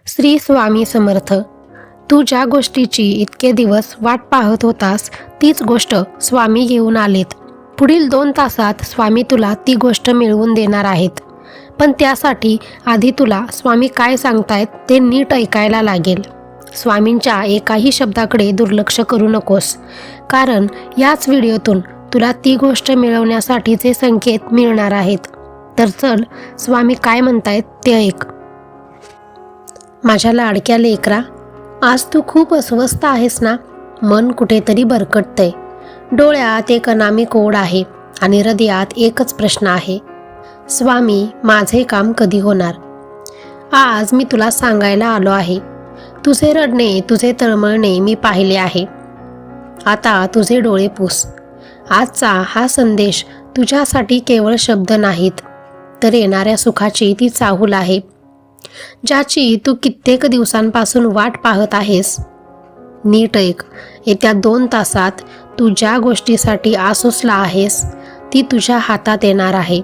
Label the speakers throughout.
Speaker 1: श्री स्वामी समर्थ. तू ज्या गोष्टीची इतके दिवस वाट पाहत होतास तीच गोष्ट स्वामी घेऊन आलेत. पुढील 2 तासात स्वामी तुला ती गोष्ट मिळवून देणार आहेत. पण त्यासाठी आधी तुला स्वामी काय सांगतायत ते नीट ऐकायला लागेल. स्वामींच्या एकाही शब्दाकडे दुर्लक्ष करू नकोस, कारण याच व्हिडिओतून तुला ती गोष्ट मिळवण्यासाठीचे संकेत मिळणार आहेत. तर चल, स्वामी काय म्हणतायत ते ऐक. माझ्या लाडक्या लेकरा, आज तू खूप अस्वस्थ आहेस ना. मन कुठेतरी भरकटतंय. डोळ्यात एक अनामिक ओढ आहे आणि हृदयात एकच प्रश्न आहे, स्वामी माझे काम कधी होणार. आज मी तुला सांगायला आलो आहे. तुझे रडणे, तुझे तळमळणे मी पाहिले आहे. आता तुझे डोळे पुस. आजचा हा संदेश तुझ्यासाठी केवळ शब्द नाहीत, तर येणाऱ्या सुखाची ती चाहूल आहे, ज्याची तू कित्येक दिवसांपासून वाट पाहत आहेस. नीट ऐक. येत्या 2 तासात तू ज्या गोष्टीसाठी आसुसला आहेस ती तुझ्या हातात येणार आहे.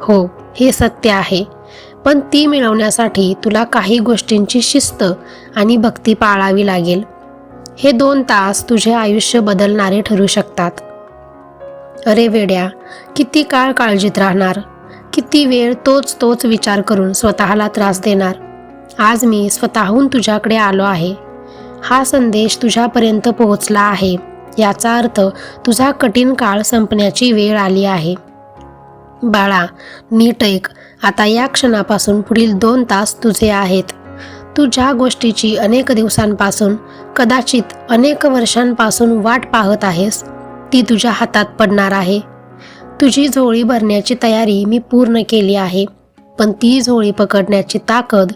Speaker 1: हो, हे सत्य आहे. पण ती मिळवण्यासाठी तुला काही गोष्टींची शिस्त आणि भक्ती पाळावी लागेल. हे 2 तास तुझे आयुष्य बदलणारे ठरू शकतात. अरे वेड्या, किती काळ काळजीत राहणार? किती वेळ तोच विचार करून स्वतःला त्रास देणार? आज मी स्वतःहून तुझ्याकडे आलो आहे. हा संदेश तुझ्यापर्यंत पोहोचला आहे, याचा अर्थ तुझा कठीण काळ संपण्याची वेळ आली आहे. बाळा, नीट ऐक. आता या क्षणापासून पुढील 2 तास तुझे आहेत. तू ज्या गोष्टीची अनेक दिवसांपासून, कदाचित अनेक वर्षांपासून वाट पाहत आहेस ती तुझ्या हातात पडणार आहे. तुझी झोळी भरण्याची तयारी मी पूर्ण केली आहे, पण ती झोळी पकडण्याची ताकद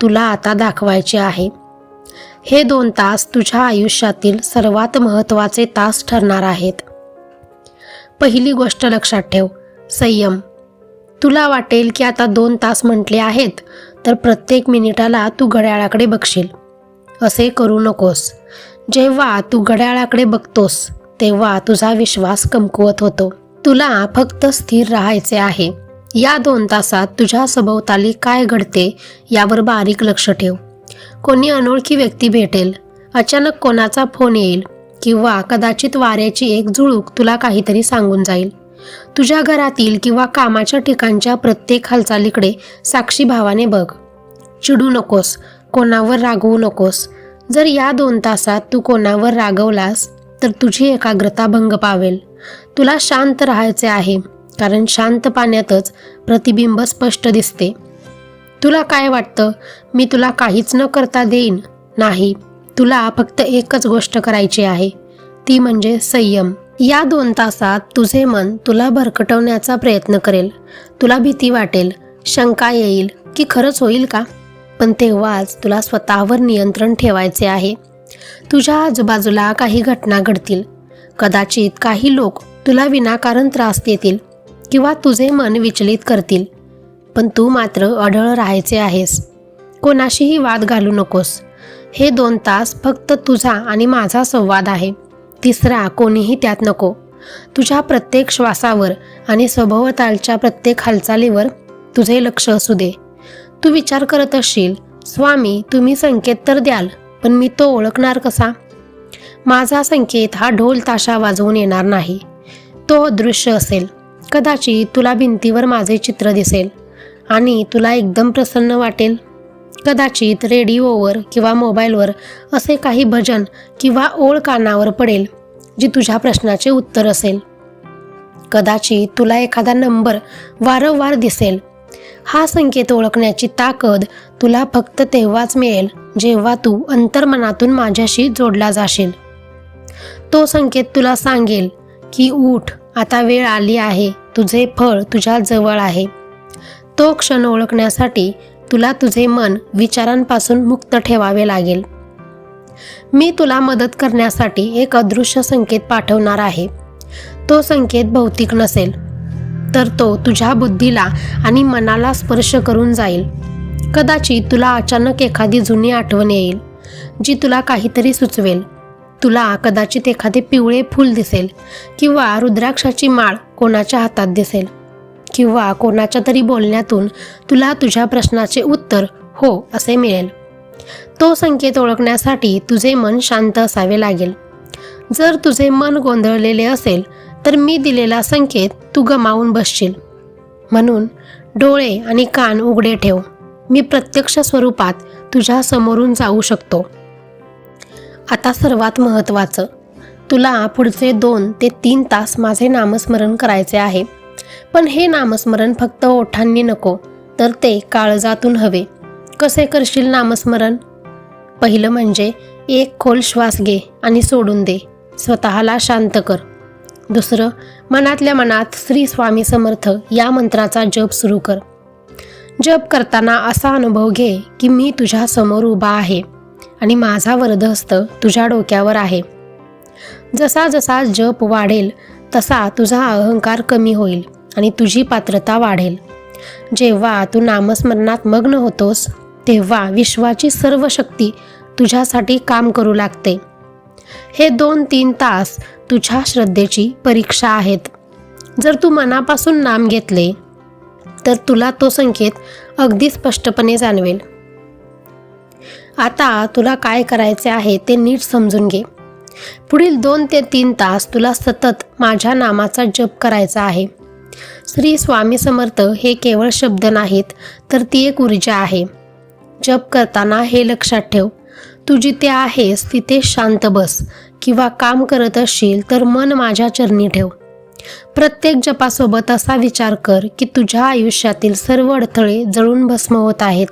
Speaker 1: तुला आता दाखवायची आहे. हे 2 तास तुझ्या आयुष्यातील सर्वात महत्त्वाचे तास ठरणार आहेत. पहिली गोष्ट लक्षात ठेव, संयम. तुला वाटेल की आता 2 तास म्हटले आहेत तर प्रत्येक मिनिटाला तू घड्याळाकडे बघशील. असे करू नकोस. जेव्हा तू घड्याळाकडे बघतोस तेव्हा तुझा विश्वास कमकुवत होतो. तुला फक्त स्थिर राहायचे आहे. या 2 तासात तुझ्या सभोवताली काय घडते यावर बारीक लक्ष ठेव. कोणी अनोळखी व्यक्ती भेटेल, अचानक कोणाचा फोन येईल, किंवा कदाचित वाऱ्याची एक झुळूक तुला काहीतरी सांगून जाईल. तुझ्या घरातील किंवा कामाच्या ठिकाणच्या प्रत्येक हालचालीकडे साक्षी भावाने बघ. चिडू नकोस, कोणावर रागवू नकोस. जर या 2 तासात तू कोणावर रागवलास तर तुझी एकाग्रता भंग पावेल. तुला शांत राहायचे आहे, कारण शांत पाण्यातच प्रतिबिंब स्पष्ट दिसते. तुला काय वाटतं, मी तुला काहीच न करता देईन? नाही, तुला फक्त एकच गोष्ट करायची आहे, ती म्हणजे संयम. या 2 तासात तुझे मन तुला भरकटवण्याचा प्रयत्न करेल. तुला भीती वाटेल, शंका येईल की खरंच होईल का? पण तेव्हाच तुला स्वतःवर नियंत्रण ठेवायचे आहे. तुझ्या आजूबाजूला काही घटना घडतील. कदाचित काही लोक तुला विनाकारण त्रास देतील किंवा तुझे मन विचलित करतील, पण तू मात्र अढळ राहायचे आहेस. कोणाशीही वाद घालू नकोस. हे 2 तास फक्त तुझा आणि माझा संवाद आहे. तिसरा कोणीही त्यात नको. तुझ्या प्रत्येक श्वासावर आणि सभोवतालच्या प्रत्येक हालचालीवर तुझे लक्ष असू दे. तू विचार करत असशील, स्वामी तुम्ही संकेत तर द्याल, पण मी तो ओळखणार कसा? माझा संकेत हा ढोल ताशा वाजवून येणार नाही. तो अदृश्य असेल. कदाचित तुला भिंतीवर माझे चित्र दिसेल आणि तुला एकदम प्रसन्न वाटेल. कदाचित रेडिओवर किंवा मोबाईलवर असे काही भजन किंवा ओळ कानावर पडेल जी तुझ्या प्रश्नाचे उत्तर असेल. कदाचित तुला एखादा नंबर वारंवार दिसेल. हा संकेत ओळखण्याची ताकद तुला फक्त तेव्हाच मिळेल जेव्हा तू अंतर्मनातून माझ्याशी जोडला जाशील. तो संकेत तुला सांगेल की उठ, आता वेळ आली आहे, तुझे फळ तुझ्या जवळ आहे. तो क्षण ओळखण्यासाठी तुला तुझे मन विचारांपासून मुक्त ठेवावे लागेल. मी तुला मदत करण्यासाठी एक अदृश्य संकेत पाठवणार आहे. तो संकेत भौतिक नसेल, तर तो तुझ्या बुद्धीला आणि मनाला स्पर्श करून जाईल. कदाचित तुला अचानक एखादी जुनी आठवण येईल जी तुला काहीतरी सुचवेल. तुला कदाचित एखादे पिवळे फूल दिसेल, किंवा रुद्राक्षाची माळ कोणाच्या हातात दिसेल, किंवा कोणाच्या तरी बोलण्यातून तुला तुझ्या प्रश्नाचे उत्तर हो असे मिळेल. तो संकेत ओळखण्यासाठी तुझे मन शांत असावे लागेल. जर तुझे मन गोंधळलेले असेल तर मी दिलेला संकेत तू गमावून बसशील. म्हणून डोळे आणि कान उघडे ठेव. मी प्रत्यक्ष स्वरूपात तुझ्या समोरून जाऊ शकतो. आता सर्वात महत्त्वाचं, तुला पुढचे 2 ते 3 तास माझे नामस्मरण करायचे आहे. पण हे नामस्मरण फक्त ओठांनी नको, तर ते काळजातून हवे. कसे करशील नामस्मरण? पहिलं म्हणजे एक खोल श्वास घे आणि सोडून दे. स्वतःला शांत कर. दुसरं, मनातल्या मनात श्री स्वामी समर्थ या मंत्राचा जप सुरू कर. जप करताना असा अनुभव घे की मी तुझ्या समोर उभा आहे आणि माझा वरदहस्त तुझ्या डोक्यावर आहे. जसा जसा जप वाढेल तसा तुझा अहंकार कमी होईल आणि तुझी पात्रता वाढेल. जेव्हा तू नामस्मरणात मग्न होतोस तेव्हा विश्वाची सर्व शक्ती तुझ्यासाठी काम करू लागते. हे 2-3 तास तुझ्या श्रद्धेची परीक्षा आहेत. जर तू मनापासून नाम घेतले तर तुला तो संकेत अगदी स्पष्टपणे जाणवेल. आता तुला काय करायचे आहे ते नीट समजून घे. पुढील 2 ते 3 तास तुला सतत माझ्या नामाचा जप करायचा आहे. श्री स्वामी समर्थ हे केवळ शब्द नाहीत, तर ती एक ऊर्जा आहे. जप करताना हे लक्षात ठेव, तू जिथे आहेस तिथे शांत बस किंवा काम करत असशील तर मन माझ्या चरणी ठेव. प्रत्येक जपासोबत असा विचार कर की तुझ्या आयुष्यातील सर्व अडथळे जळून भस्म होत आहेत.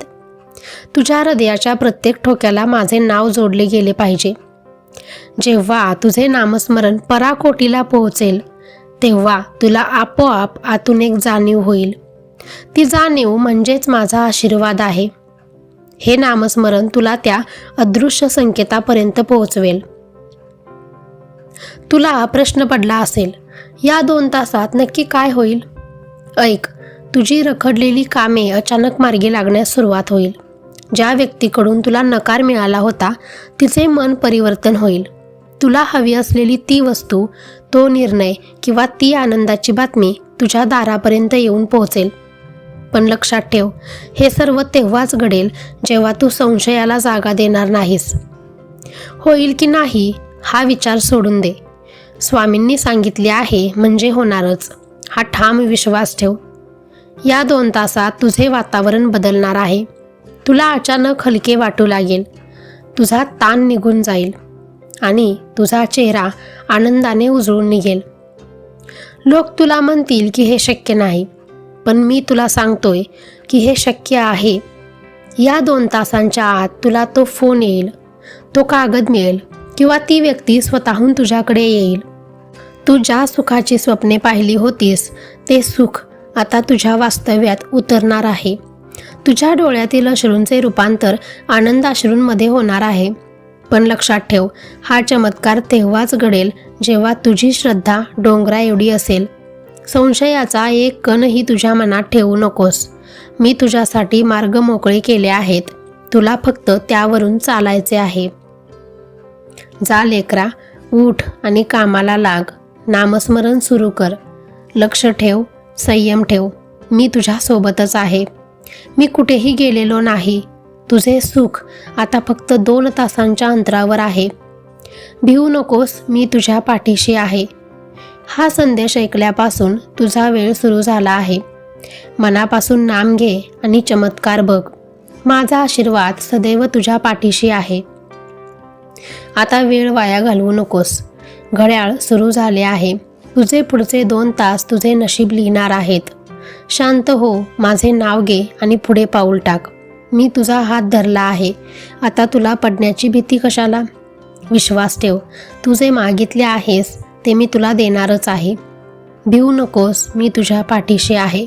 Speaker 1: तुझ्या हृदयाच्या प्रत्येक ठोक्याला माझे नाव जोडले गेले पाहिजे. जेव्हा तुझे नामस्मरण पराकोटीला पोहोचेल तेव्हा तुला आपोआप आतून एक जाणीव होईल. ती जाणीव म्हणजेच माझा आशीर्वाद आहे. हे नामस्मरण तुला त्या अदृश्य संकेतापर्यंत पोहोचवेल. तुला प्रश्न पडला असेल, या 2 तासात नक्की काय होईल? ऐक, तुझी रखडलेली कामे अचानक मार्गी लागण्यास सुरुवात होईल. ज्या व्यक्तीकडून तुला नकार मिळाला होता तिचे मन परिवर्तन होईल. तुला हवी असलेली ती वस्तू, तो निर्णय किंवा ती आनंदाची बातमी तुझ्या दारापर्यंत येऊन पोहोचेल. पण लक्षात ठेव, हे सर्व तेव्हाच घडेल जेव्हा तू संशयाला जागा देणार नाहीस. होईल की नाही हा विचार सोडून दे. स्वामींनी सांगितले आहे म्हणजे होणारच, हा ठाम विश्वास ठेव. या 2 तासात तुझे वातावरण बदलणार आहे. तुला अचानक हलके वाटू लागेल. तुझा ताण निघून जाईल आणि तुझा चेहरा आनंदाने उजळून निघेल. लोक तुला म्हणतील की हे शक्य नाही, पण मी तुला सांगतोय की हे शक्य आहे. या 2 तासांच्या आत तुला तो फोन येईल, तो कागद मिळेल किंवा ती व्यक्ती स्वतःहून तुझ्याकडे येईल. तू ज्या सुखाची स्वप्ने पाहिली होतीस ते सुख आता तुझ्या वास्तव्यात उतरणार आहे. तुझ्या डोळ्यातील अश्रूंचे रूपांतर आनंदाश्रूंमध्ये होणार आहे. पण लक्षात ठेव, हा चमत्कार तेव्हाच घडेल जेव्हा तुझी श्रद्धा डोंगरा एवढी असेल. संशयाचा एक कणही तुझ्या मनात ठेवू नकोस. मी तुझ्यासाठी मार्ग मोकळे केले आहेत. तुला फक्त त्यावरून चालायचे आहे. जा लेकरा, उठ आणि कामाला लाग. नामस्मरण सुरू कर. लक्ष ठेव, संयम ठेव. मी तुझ्या सोबतच आहे. मी कुठेही गेलेलो नाही. तुझे सुख आता फक्त 2 तासांच्या अंतरावर आहे. भिवू नकोस, मी तुझ्या पाठीशी आहे. हा संदेश ऐकल्यापासून तुझा वेळ सुरू झाला आहे. मनापासून नाम घे आणि चमत्कार बघ. माझा आशीर्वाद सदैव तुझ्या पाठीशी आहे. आता वेळ वाया घालवू नकोस. घड्याळ सुरू झाले आहे. तुझे पुढचे 2 तास तुझे नशीब लिहिणार आहेत. शांत हो, माझे नाव घे आणि पुढे पाऊल टाक. मी तुझा हात धरला आहे. आता तुला पडण्याची भीती कशाला? विश्वास ठेव, तू जे मागितले आहेस ते मी तुला देणारच आहे. भिवू नकोस, मी तुझ्या पाठीशी आहे.